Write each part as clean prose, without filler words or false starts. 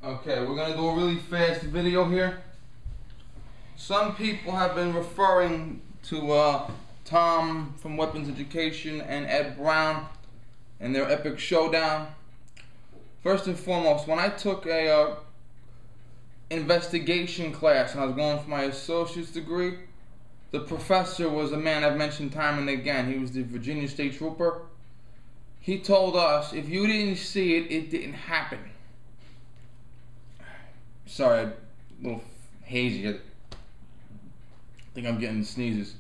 Okay, we're gonna do a really fast video here. Some people have been referring to Tom from Weapons Education and Ed Brown and their epic showdown. First and foremost, when I took a investigation class and I was going for my associate's degree, the professor was a man I've mentioned time and again. He was the Virginia State Trooper. He told us, if you didn't see it, it didn't happen. Sorry, I'm a little hazy. I think I'm getting sneezes.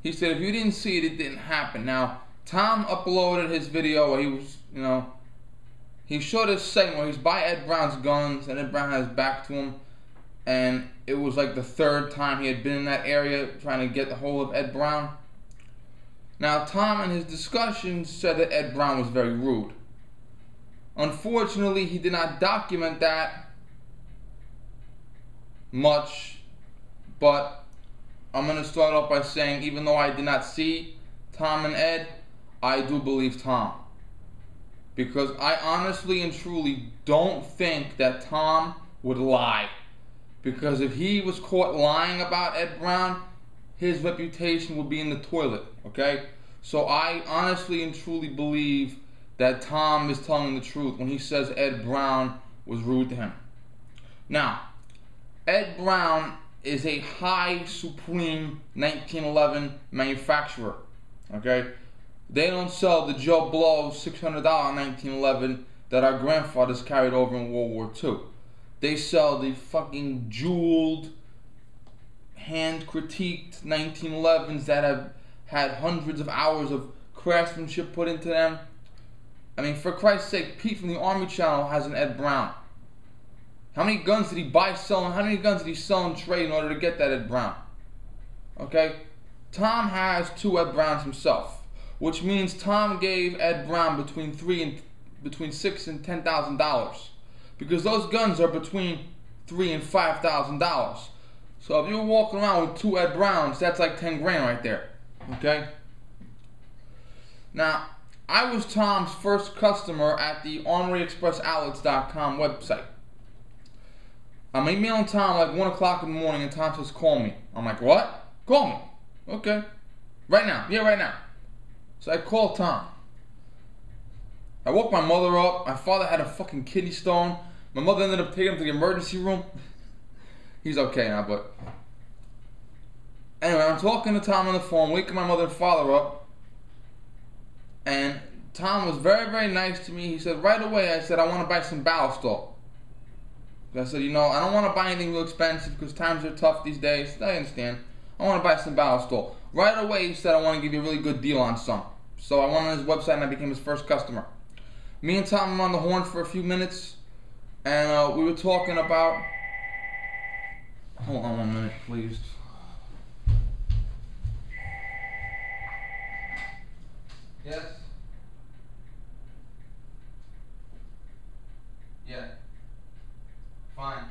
He said, if you didn't see it, it didn't happen. Now, Tom uploaded his video where he was, he showed his segment where he's by Ed Brown's guns and Ed Brown has his back to him. And it was like the third time he had been in that area trying to get the hold of Ed Brown. Now, Tom in his discussion said that Ed Brown was very rude. Unfortunately, he did not document that much, but I'm going to start off by saying, even though I did not see Tom and Ed, I do believe Tom. Because I honestly and truly don't think that Tom would lie. Because if he was caught lying about Ed Brown, his reputation would be in the toilet, okay? So I honestly and truly believe that Tom is telling the truth when he says Ed Brown was rude to him. Now, Ed Brown is a high supreme 1911 manufacturer, okay? They don't sell the Joe Blow $600 1911 that our grandfathers carried over in World War II. They sell the fucking jeweled, hand-critiqued 1911s that have had hundreds of hours of craftsmanship put into them. I mean, for Christ's sake, Pete from the Army Channel has an Ed Brown. How many guns did he buy, sell, and how many guns did he sell and trade in order to get that Ed Brown? Okay? Tom has 2 Ed Browns himself, which means Tom gave Ed Brown between $6,000 and $10,000, because those guns are between $3,000 and $5,000. So if you're walking around with 2 Ed Browns, that's like 10 grand right there. Okay? Now, I was Tom's first customer at the OrneryExpressOutlets.com website. I'm emailing Tom like 1 o'clock in the morning and Tom says, call me. I'm like, what? Call me. Okay. Right now. Yeah, right now. So I called Tom. I woke my mother up. My father had a fucking kidney stone. My mother ended up taking him to the emergency room. He's okay now, but... Anyway, I'm talking to Tom on the phone, waking my mother and father up. And Tom was very, very nice to me. He said, right away, I said, I want to buy some Ballistol. I said, I don't want to buy anything real expensive because times are tough these days. I understand. I want to buy some Ballistol. Right away, he said, I want to give you a really good deal on some. So I went on his website and I became his first customer. Me and Tom were on the horn for a few minutes. And we were talking about... Hold on 1 minute, please. Yes? Yeah. Fine.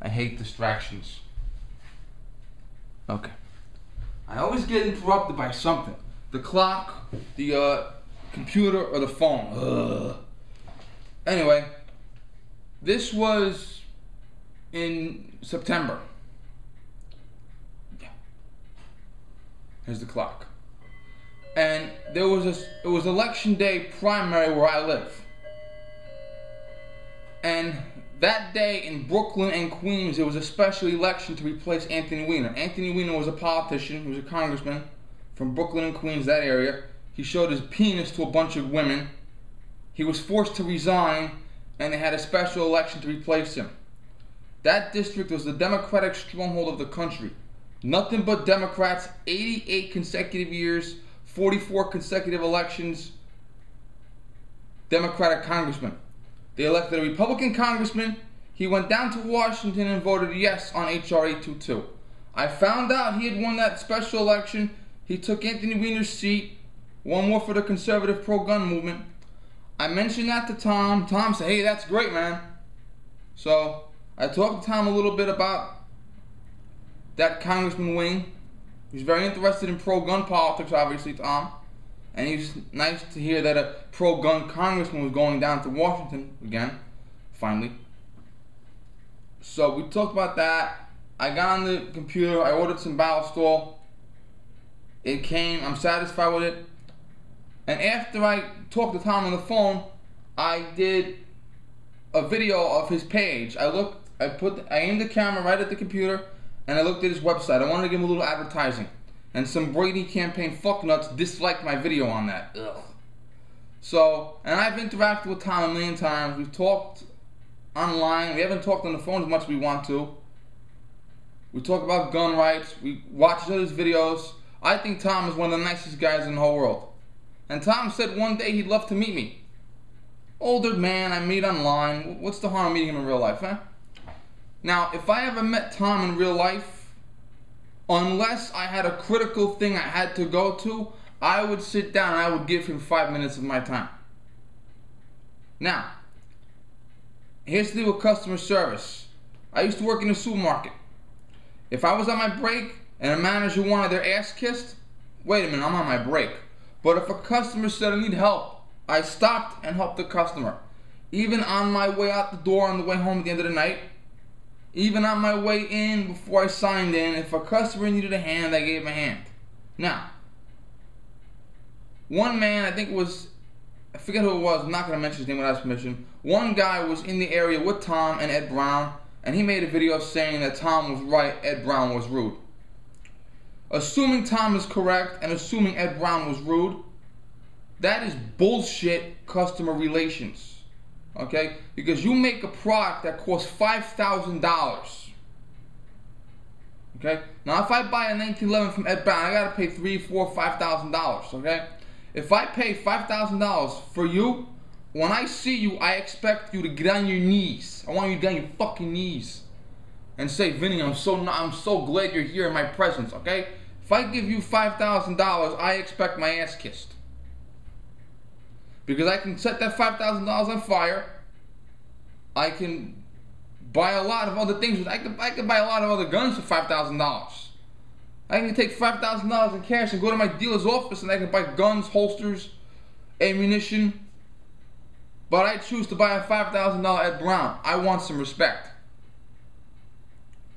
I hate distractions. Okay. I always get interrupted by something. The clock, the computer, or the phone. Ugh. Anyway, this was in September. Yeah. Here's the clock. And it was election day primary where I live. And that day in Brooklyn and Queens, there was a special election to replace Anthony Weiner. Anthony Weiner was a politician, he was a congressman from Brooklyn and Queens, that area. He showed his penis to a bunch of women. He was forced to resign, and they had a special election to replace him. That district was the Democratic stronghold of the country. Nothing but Democrats, 88 consecutive years, 44 consecutive elections, Democratic congressman. They elected a Republican congressman. He went down to Washington and voted yes on H.R. 822. I found out he had won that special election. He took Anthony Weiner's seat, one more for the conservative pro-gun movement. I mentioned that to Tom. Tom said, hey, that's great, man. So I talked to Tom a little bit about that Congressman winning. He's very interested in pro-gun politics, obviously, Tom. And he's nice to hear that a pro-gun congressman was going down to Washington again, finally. So we talked about that. I got on the computer. I ordered some Ballistol. It came. I'm satisfied with it. And after I talked to Tom on the phone, I did a video of his page. I aimed the camera right at the computer, and I looked at his website. I wanted to give him a little advertising. And some Brady campaign fucknuts disliked my video on that. Ugh. So, and I've interacted with Tom a million times. We've talked online. We haven't talked on the phone as much as we want to. We talk about gun rights. We watch each other's videos. I think Tom is one of the nicest guys in the whole world. And Tom said one day he'd love to meet me. Older man, I meet online. What's the harm of meeting him in real life, huh? Now, if I ever met Tom in real life, unless I had a critical thing I had to go to, I would sit down and I would give him 5 minutes of my time. Now, here's the deal with customer service. I used to work in a supermarket. If I was on my break and a manager wanted their ass kissed, wait a minute, I'm on my break. But if a customer said I need help, I stopped and helped the customer. Even on my way out the door on the way home at the end of the night, even on my way in before I signed in, if a customer needed a hand, I gave him a hand. Now, one man, I forget who it was, I'm not going to mention his name without his permission. One guy was in the area with Tom and Ed Brown, and he made a video saying that Tom was right, Ed Brown was rude. Assuming Tom is correct and assuming Ed Brown was rude, that is bullshit customer relations. Okay? Because you make a product that costs $5,000. Okay? Now if I buy a 1911 from Ed Brown, I gotta pay $3,000, $4,000, $5,000. Okay? If I pay $5,000 for you, when I see you, I expect you to get on your knees. I want you to get on your fucking knees and say, Vinny, I'm so glad you're here in my presence, okay? If I give you $5,000, I expect my ass kissed. Because I can set that $5,000 on fire. I can buy a lot of other things. I could buy a lot of other guns for $5,000. I can take $5,000 in cash and go to my dealer's office and I can buy guns, holsters, ammunition. But I choose to buy a $5,000 Ed Brown. I want some respect.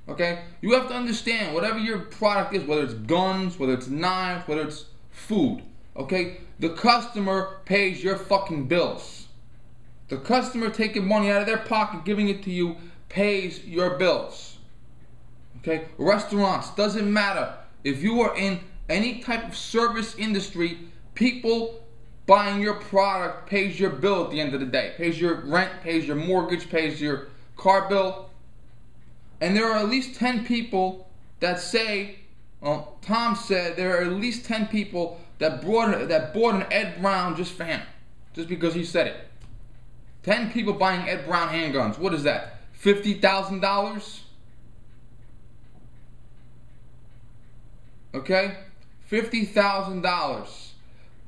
Okay? You have to understand, whatever your product is, whether it's guns, whether it's knives, whether it's food, okay? The customer pays your fucking bills. The customer taking money out of their pocket, giving it to you, pays your bills. Okay? Restaurants, doesn't matter. If you are in any type of service industry, people buying your product pays your bill at the end of the day. Pays your rent, pays your mortgage, pays your car bill. And there are at least 10 people that say, well, Tom said there are at least 10 people that bought an Ed Brown just for him. Just because he said it. 10 people buying Ed Brown handguns. What is that? $50,000? Okay? $50,000.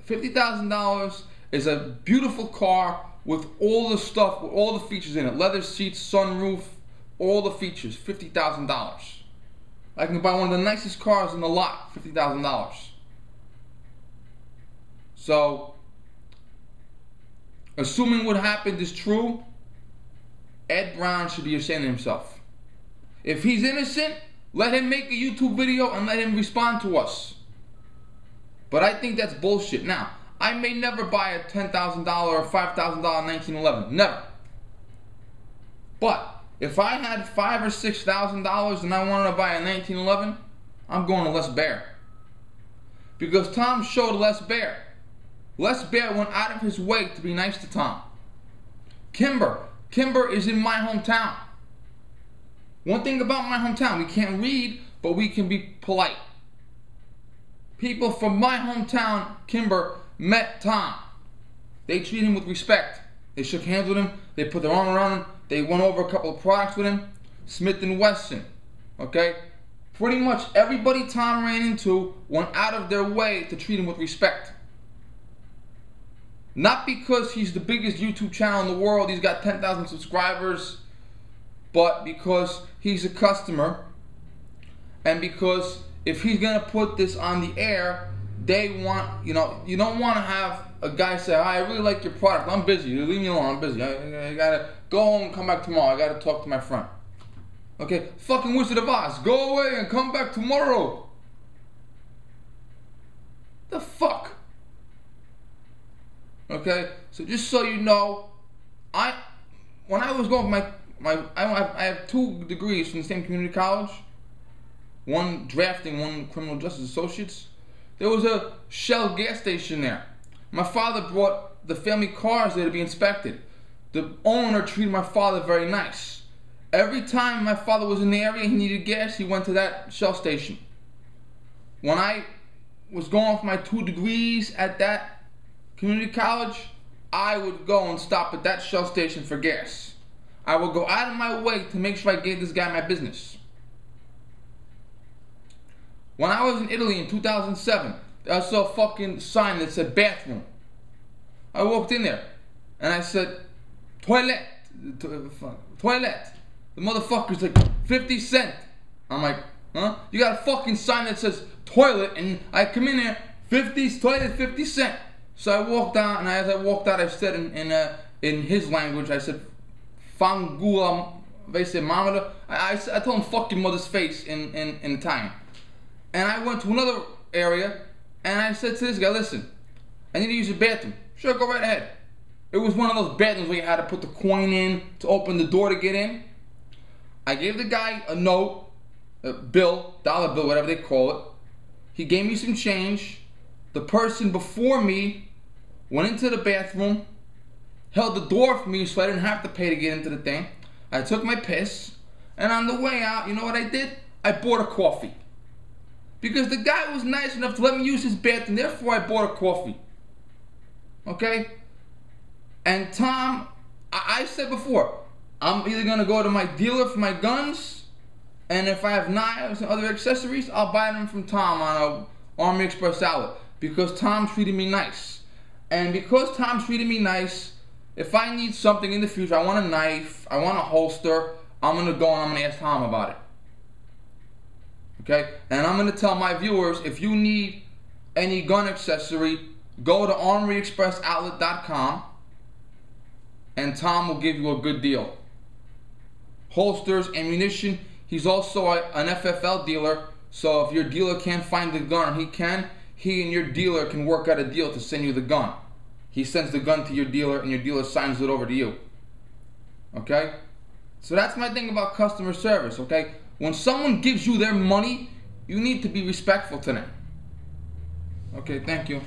$50,000 is a beautiful car with all the stuff, with all the features in it. Leather seats, sunroof, all the features. $50,000. I can buy one of the nicest cars in the lot. $50,000. So, assuming what happened is true, Ed Brown should be ashamed of himself. If he's innocent, let him make a YouTube video and let him respond to us. But I think that's bullshit. Now, I may never buy a $10,000 or $5,000 1911. Never. But if I had $5,000 or $6,000 and I wanted to buy a 1911, I'm going to Les Bear. Because Tom showed Les Bear. Les Bear went out of his way to be nice to Tom. Kimber is in my hometown. One thing about my hometown, we can't read, but we can be polite. People from my hometown, Kimber, met Tom. They treat him with respect. They shook hands with him. They put their arm around him. They went over a couple of products with him. Smith & Wesson. Okay? Pretty much everybody Tom ran into went out of their way to treat him with respect. Not because he's the biggest YouTube channel in the world, he's got 10,000 subscribers, but because he's a customer, and because if he's gonna put this on the air, they want, you don't want to have a guy say, "Hi, I really like your product. I'm busy. You leave me alone. I'm busy. I gotta go home and come back tomorrow. I gotta talk to my friend." Okay, fucking Wizard of Oz, go away and come back tomorrow. The fuck? Okay, so just so you know, when I was going for I have 2 degrees from the same community college, one drafting, one criminal justice associates. There was a Shell gas station there. My father brought the family cars there to be inspected. The owner treated my father very nice. Every time my father was in the area and he needed gas, he went to that Shell station. When I was going for my 2 degrees at that community college, I would go and stop at that Shell station for gas. I would go out of my way to make sure I gave this guy my business. When I was in Italy in 2007, I saw a fucking sign that said bathroom. I walked in there and I said, toilet. The motherfucker's like, 50 cents. I'm like, huh? You got a fucking sign that says toilet, and I come in there, toilet 50 cents. So I walked out, and as I walked out, I said in his language, I said, Fangula vese mamada. I told him fuck your mother's face in Italian. And I went to another area, and I said to this guy, listen, I need to use the bathroom. Sure, go right ahead. It was one of those bathrooms where you had to put the coin in to open the door to get in. I gave the guy a note, a bill, dollar bill, whatever they call it. He gave me some change. The person before me went into the bathroom, held the door for me so I didn't have to pay to get into the thing. I took my piss, and on the way out, you know what I did? I bought a coffee. Because the guy was nice enough to let me use his bathroom, therefore I bought a coffee. Okay? And Tom, I said before, I'm either going to go to my dealer for my guns, and if I have knives and other accessories, I'll buy them from Tom on a Army Express outlet. Because Tom treated me nice. And because Tom treated me nice, if I need something in the future, I want a knife, I want a holster, I'm going to go and I'm going to ask Tom about it. Okay? And I'm going to tell my viewers, if you need any gun accessory, go to armoryexpressoutlet.com and Tom will give you a good deal. Holsters, ammunition. He's also an FFL dealer, so if your dealer can't find the gun, he and your dealer can work out a deal to send you the gun. He sends the gun to your dealer and your dealer signs it over to you. Okay? So that's my thing about customer service, okay? When someone gives you their money, you need to be respectful to them. Okay, thank you.